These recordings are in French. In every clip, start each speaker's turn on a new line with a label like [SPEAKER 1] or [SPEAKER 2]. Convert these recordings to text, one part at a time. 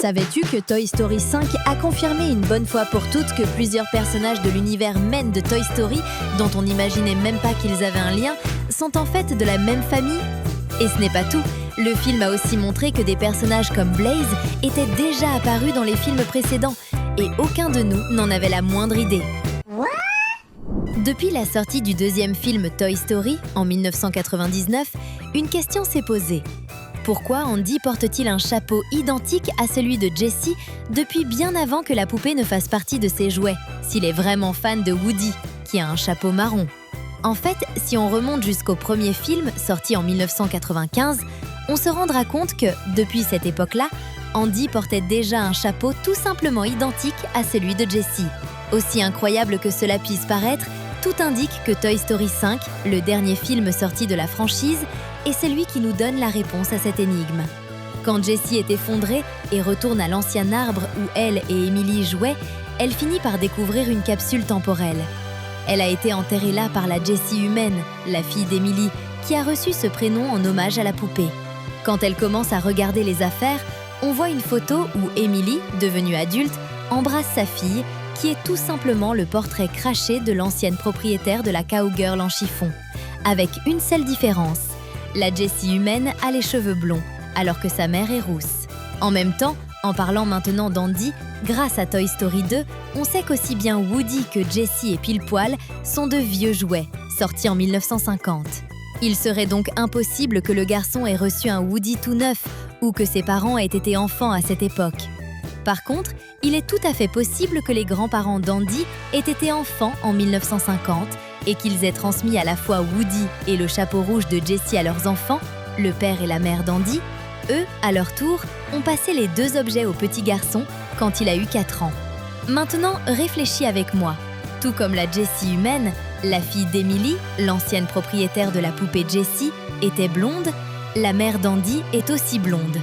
[SPEAKER 1] Savais-tu que Toy Story 5 a confirmé une bonne fois pour toutes que plusieurs personnages de l'univers Men de Toy Story, dont on n'imaginait même pas qu'ils avaient un lien, sont en fait de la même famille? Et ce n'est pas tout, le film a aussi montré que des personnages comme Blaze étaient déjà apparus dans les films précédents, et aucun de nous n'en avait la moindre idée. Depuis la sortie du deuxième film Toy Story, en 1999, une question s'est posée. Pourquoi Andy porte-t-il un chapeau identique à celui de Jessie depuis bien avant que la poupée ne fasse partie de ses jouets, s'il est vraiment fan de Woody, qui a un chapeau marron? En fait, si on remonte jusqu'au premier film, sorti en 1995, on se rendra compte que, depuis cette époque-là, Andy portait déjà un chapeau tout simplement identique à celui de Jessie. Aussi incroyable que cela puisse paraître, tout indique que Toy Story 5, le dernier film sorti de la franchise, est celui qui nous donne la réponse à cette énigme. Quand Jessie est effondrée et retourne à l'ancien arbre où elle et Emily jouaient, elle finit par découvrir une capsule temporelle. Elle a été enterrée là par la Jessie humaine, la fille d'Emily, qui a reçu ce prénom en hommage à la poupée. Quand elle commence à regarder les affaires, on voit une photo où Emily, devenue adulte, embrasse sa fille, qui est tout simplement le portrait craché de l'ancienne propriétaire de la cowgirl en chiffon. Avec une seule différence, la Jessie humaine a les cheveux blonds, alors que sa mère est rousse. En même temps, en parlant maintenant d'Andy, grâce à Toy Story 2, on sait qu'aussi bien Woody que Jessie et Pile-Poil sont de vieux jouets, sortis en 1950. Il serait donc impossible que le garçon ait reçu un Woody tout neuf ou que ses parents aient été enfants à cette époque. Par contre, il est tout à fait possible que les grands-parents d'Andy aient été enfants en 1950 et qu'ils aient transmis à la fois Woody et le chapeau rouge de Jessie à leurs enfants, le père et la mère d'Andy. Eux, à leur tour, ont passé les deux objets au petit garçon quand il a eu 4 ans. Maintenant, réfléchis avec moi. Tout comme la Jessie humaine, la fille d'Emily, l'ancienne propriétaire de la poupée Jessie, était blonde, la mère d'Andy est aussi blonde.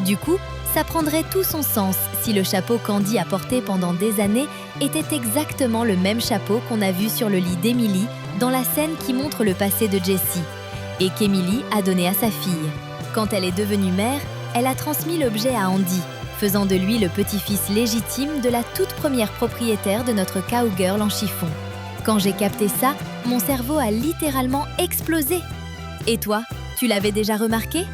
[SPEAKER 1] Du coup, ça prendrait tout son sens si le chapeau qu'Andy a porté pendant des années était exactement le même chapeau qu'on a vu sur le lit d'Emily dans la scène qui montre le passé de Jessie, et qu'Emily a donné à sa fille. Quand elle est devenue mère, elle a transmis l'objet à Andy, faisant de lui le petit-fils légitime de la toute première propriétaire de notre cowgirl en chiffon. Quand j'ai capté ça, mon cerveau a littéralement explosé. Et toi, tu l'avais déjà remarqué?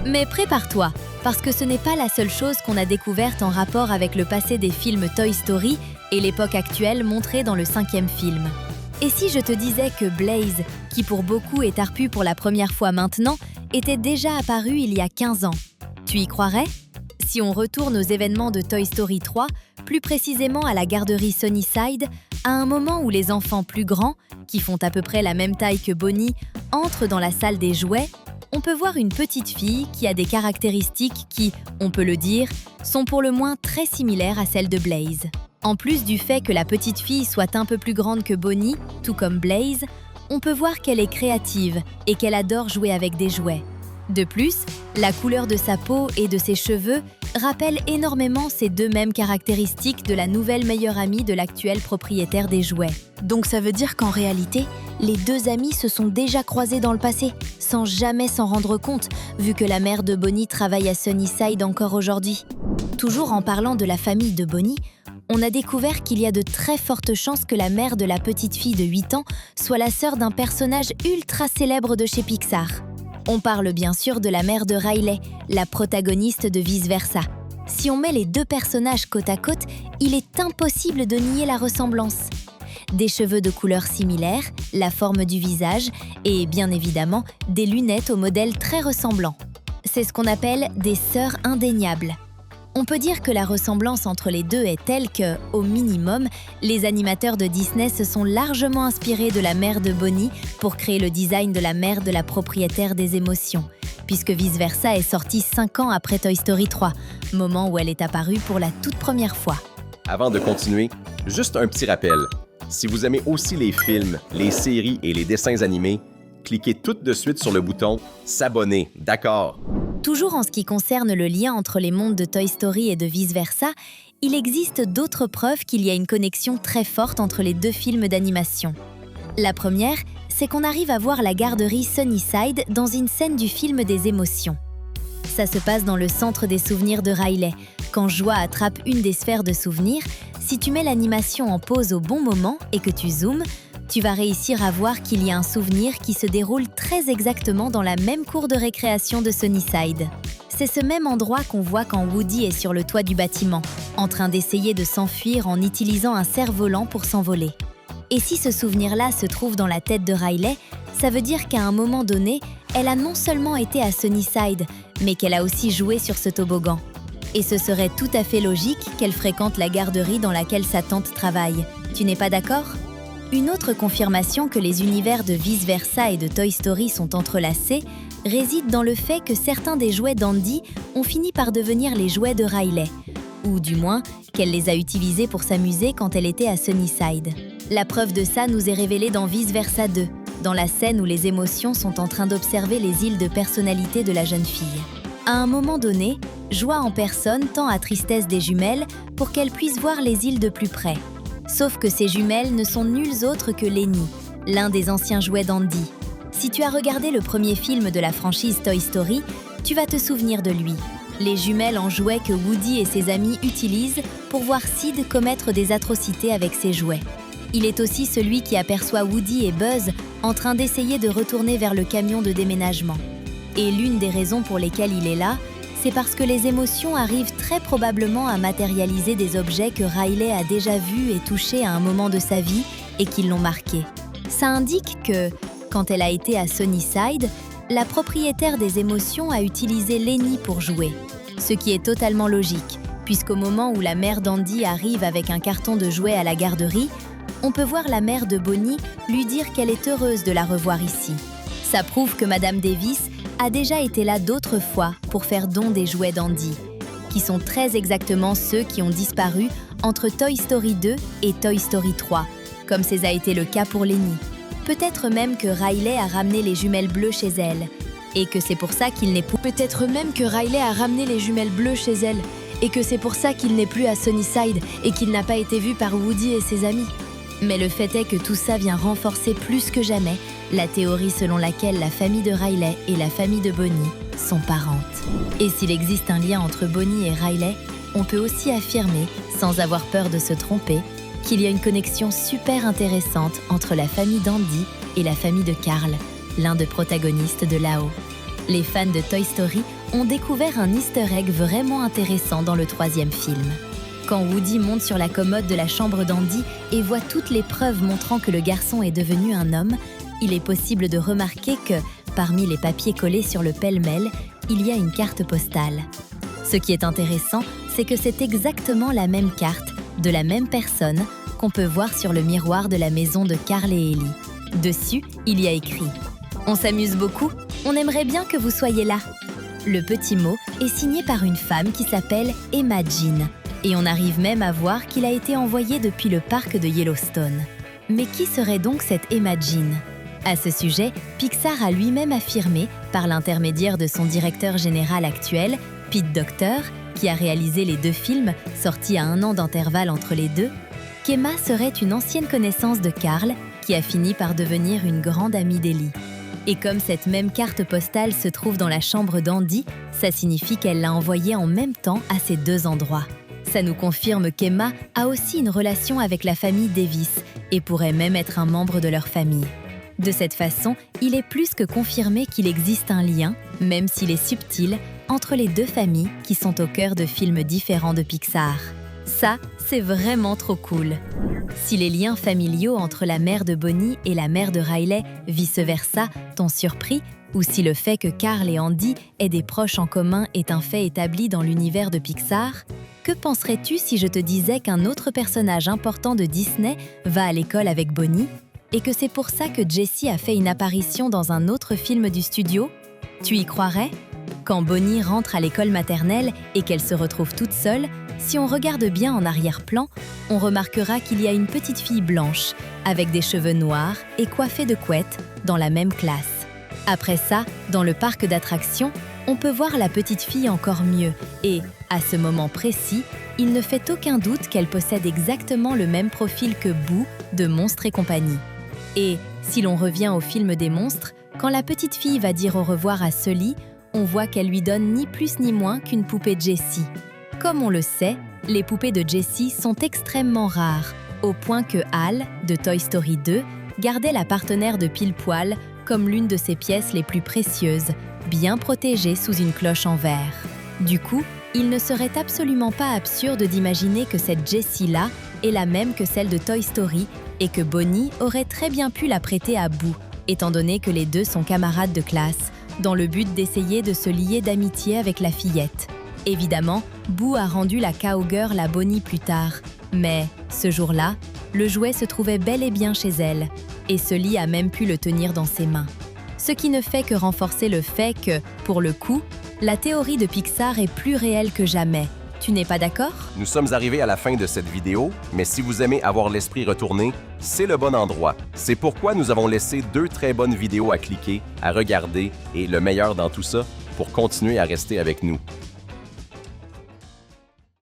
[SPEAKER 1] Mais prépare-toi, parce que ce n'est pas la seule chose qu'on a découverte en rapport avec le passé des films Toy Story et l'époque actuelle montrée dans le 5e film. Et si je te disais que Blaze, qui pour beaucoup est apparu pour la première fois maintenant, était déjà apparu il y a 15 ans? Tu y croirais? Si on retourne aux événements de Toy Story 3, plus précisément à la garderie Sunnyside, à un moment où les enfants plus grands, qui font à peu près la même taille que Bonnie, entrent dans la salle des jouets, on peut voir une petite fille qui a des caractéristiques qui, on peut le dire, sont pour le moins très similaires à celles de Blaze. En plus du fait que la petite fille soit un peu plus grande que Bonnie, tout comme Blaze, on peut voir qu'elle est créative et qu'elle adore jouer avec des jouets. De plus, la couleur de sa peau et de ses cheveux rappellent énormément ces deux mêmes caractéristiques de la nouvelle meilleure amie de l'actuel propriétaire des jouets.
[SPEAKER 2] Donc ça veut dire qu'en réalité, les deux amis se sont déjà croisés dans le passé, sans jamais s'en rendre compte, vu que la mère de Bonnie travaille à Sunnyside encore aujourd'hui. Toujours en parlant de la famille de Bonnie, on a découvert qu'il y a de très fortes chances que la mère de la petite fille de 8 ans soit la sœur d'un personnage ultra célèbre de chez Pixar. On parle bien sûr de la mère de Riley, la protagoniste de Vice Versa. Si on met les deux personnages côte à côte, il est impossible de nier la ressemblance. Des cheveux de couleur similaire, la forme du visage et, bien évidemment, des lunettes au modèle très ressemblant. C'est ce qu'on appelle des sœurs indéniables. On peut dire que la ressemblance entre les deux est telle que, au minimum, les animateurs de Disney se sont largement inspirés de la mère de Bonnie pour créer le design de la mère de la propriétaire des émotions, puisque Vice Versa est sorti 5 ans après Toy Story 3, moment où elle est apparue pour la toute première fois.
[SPEAKER 3] Avant de continuer, juste un petit rappel. Si vous aimez aussi les films, les séries et les dessins animés, cliquez tout de suite sur le bouton « S'abonner », d'accord?
[SPEAKER 1] Toujours en ce qui concerne le lien entre les mondes de Toy Story et de Vice Versa, il existe d'autres preuves qu'il y a une connexion très forte entre les deux films d'animation. La première, c'est qu'on arrive à voir la garderie Sunnyside dans une scène du film des émotions.
[SPEAKER 2] Ça se passe dans le centre des souvenirs de Riley. Quand Joie attrape une des sphères de souvenirs, si tu mets l'animation en pause au bon moment et que tu zoomes, tu vas réussir à voir qu'il y a un souvenir qui se déroule très exactement dans la même cour de récréation de Sunnyside. C'est ce même endroit qu'on voit quand Woody est sur le toit du bâtiment, en train d'essayer de s'enfuir en utilisant un cerf-volant pour s'envoler. Et si ce souvenir-là se trouve dans la tête de Riley, ça veut dire qu'à un moment donné, elle a non seulement été à Sunnyside, mais qu'elle a aussi joué sur ce toboggan. Et ce serait tout à fait logique qu'elle fréquente la garderie dans laquelle sa tante travaille. Tu n'es pas d'accord ? Une autre confirmation que les univers de Vice Versa et de Toy Story sont entrelacés réside dans le fait que certains des jouets d'Andy ont fini par devenir les jouets de Riley, ou du moins qu'elle les a utilisés pour s'amuser quand elle était à Sunnyside. La preuve de ça nous est révélée dans Vice Versa 2, dans la scène où les émotions sont en train d'observer les îles de personnalité de la jeune fille. À un moment donné, Joie en personne tend à Tristesse des jumelles pour qu'elle puisse voir les îles de plus près. Sauf que ces jumelles ne sont nulles autres que Lenny, l'un des anciens jouets d'Andy. Si tu as regardé le premier film de la franchise Toy Story, tu vas te souvenir de lui. Les jumelles en jouets que Woody et ses amis utilisent pour voir Sid commettre des atrocités avec ses jouets. Il est aussi celui qui aperçoit Woody et Buzz en train d'essayer de retourner vers le camion de déménagement. Et l'une des raisons pour lesquelles il est là, c'est parce que les émotions arrivent très probablement à matérialiser des objets que Riley a déjà vus et touchés à un moment de sa vie et qui l'ont marqué. Ça indique que, quand elle a été à Sunnyside, la propriétaire des émotions a utilisé Lenny pour jouer. Ce qui est totalement logique, puisqu'au moment où la mère d'Andy arrive avec un carton de jouets à la garderie, on peut voir la mère de Bonnie lui dire qu'elle est heureuse de la revoir ici. Ça prouve que Madame Davis a déjà été là d'autres fois pour faire don des jouets d'Andy, qui sont très exactement ceux qui ont disparu entre Toy Story 2 et Toy Story 3, comme ça a été le cas pour Lenny. Peut-être même que Riley a ramené les jumelles bleues chez elle, et que c'est pour ça qu'il n'est plus...
[SPEAKER 1] Peut-être même que Riley a ramené les jumelles bleues chez elle, et que c'est pour ça qu'il n'est plus à Sunnyside et qu'il n'a pas été vu par Woody et ses amis. Mais le fait est que tout ça vient renforcer plus que jamais la théorie selon laquelle la famille de Riley et la famille de Bonnie sont parentes. Et s'il existe un lien entre Bonnie et Riley, on peut aussi affirmer, sans avoir peur de se tromper, qu'il y a une connexion super intéressante entre la famille d'Andy et la famille de Carl, l'un des protagonistes de là-haut. Les fans de Toy Story ont découvert un easter egg vraiment intéressant dans le troisième film. Quand Woody monte sur la commode de la chambre d'Andy et voit toutes les preuves montrant que le garçon est devenu un homme, il est possible de remarquer que, parmi les papiers collés sur le pêle-mêle, il y a une carte postale. Ce qui est intéressant, c'est que c'est exactement la même carte, de la même personne, qu'on peut voir sur le miroir de la maison de Carl et Ellie. Dessus, il y a écrit « On s'amuse beaucoup, on aimerait bien que vous soyez là ». Le petit mot est signé par une femme qui s'appelle Emma Jean, et on arrive même à voir qu'il a été envoyé depuis le parc de Yellowstone. Mais qui serait donc cette Emma Jean ? À ce sujet, Pixar a lui-même affirmé, par l'intermédiaire de son directeur général actuel, Pete Docter, qui a réalisé les 2 films, sortis à 1 an d'intervalle entre les deux, qu'Emma serait une ancienne connaissance de Carl, qui a fini par devenir une grande amie d'Ellie. Et comme cette même carte postale se trouve dans la chambre d'Andy, ça signifie qu'elle l'a envoyée en même temps à ces 2 endroits. Ça nous confirme qu'Emma a aussi une relation avec la famille Davis et pourrait même être un membre de leur famille. De cette façon, il est plus que confirmé qu'il existe un lien, même s'il est subtil, entre les 2 familles qui sont au cœur de films différents de Pixar. Ça, c'est vraiment trop cool. Si les liens familiaux entre la mère de Bonnie et la mère de Riley, vice-versa, t'ont surpris, ou si le fait que Carl et Andy aient des proches en commun est un fait établi dans l'univers de Pixar, que penserais-tu si je te disais qu'un autre personnage important de Disney va à l'école avec Bonnie et que c'est pour ça que Jessie a fait une apparition dans un autre film du studio ? Tu y croirais ? Quand Bonnie rentre à l'école maternelle et qu'elle se retrouve toute seule, si on regarde bien en arrière-plan, on remarquera qu'il y a une petite fille blanche, avec des cheveux noirs et coiffée de couette, dans la même classe. Après ça, dans le parc d'attractions, on peut voir la petite fille encore mieux et, à ce moment précis, il ne fait aucun doute qu'elle possède exactement le même profil que Boo de Monstres et compagnie. Et, si l'on revient au film des monstres, quand la petite fille va dire au revoir à Sully,
[SPEAKER 2] on voit qu'elle lui donne ni plus ni moins qu'une poupée Jessie. Comme on le sait, les poupées de Jessie sont extrêmement rares, au point que Hal, de Toy Story 2, gardait la partenaire de Pile-Poil comme l'une de ses pièces les plus précieuses, bien protégée sous une cloche en verre. Du coup, il ne serait absolument pas absurde d'imaginer que cette Jessie-là est la même que celle de Toy Story et que Bonnie aurait très bien pu la prêter à Boo, étant donné que les deux sont camarades de classe, dans le but d'essayer de se lier d'amitié avec la fillette. Évidemment, Boo a rendu la cowgirl à Bonnie plus tard, mais, ce jour-là, le jouet se trouvait bel et bien chez elle, et Sully a même pu le tenir dans ses mains. Ce qui ne fait que renforcer le fait que, pour le coup, la théorie de Pixar est plus réelle que jamais. Tu n'es pas d'accord?
[SPEAKER 3] Nous sommes arrivés à la fin de cette vidéo, mais si vous aimez avoir l'esprit retourné, c'est le bon endroit. C'est pourquoi nous avons laissé 2 très bonnes vidéos à cliquer, à regarder et le meilleur dans tout ça, pour continuer à rester avec nous.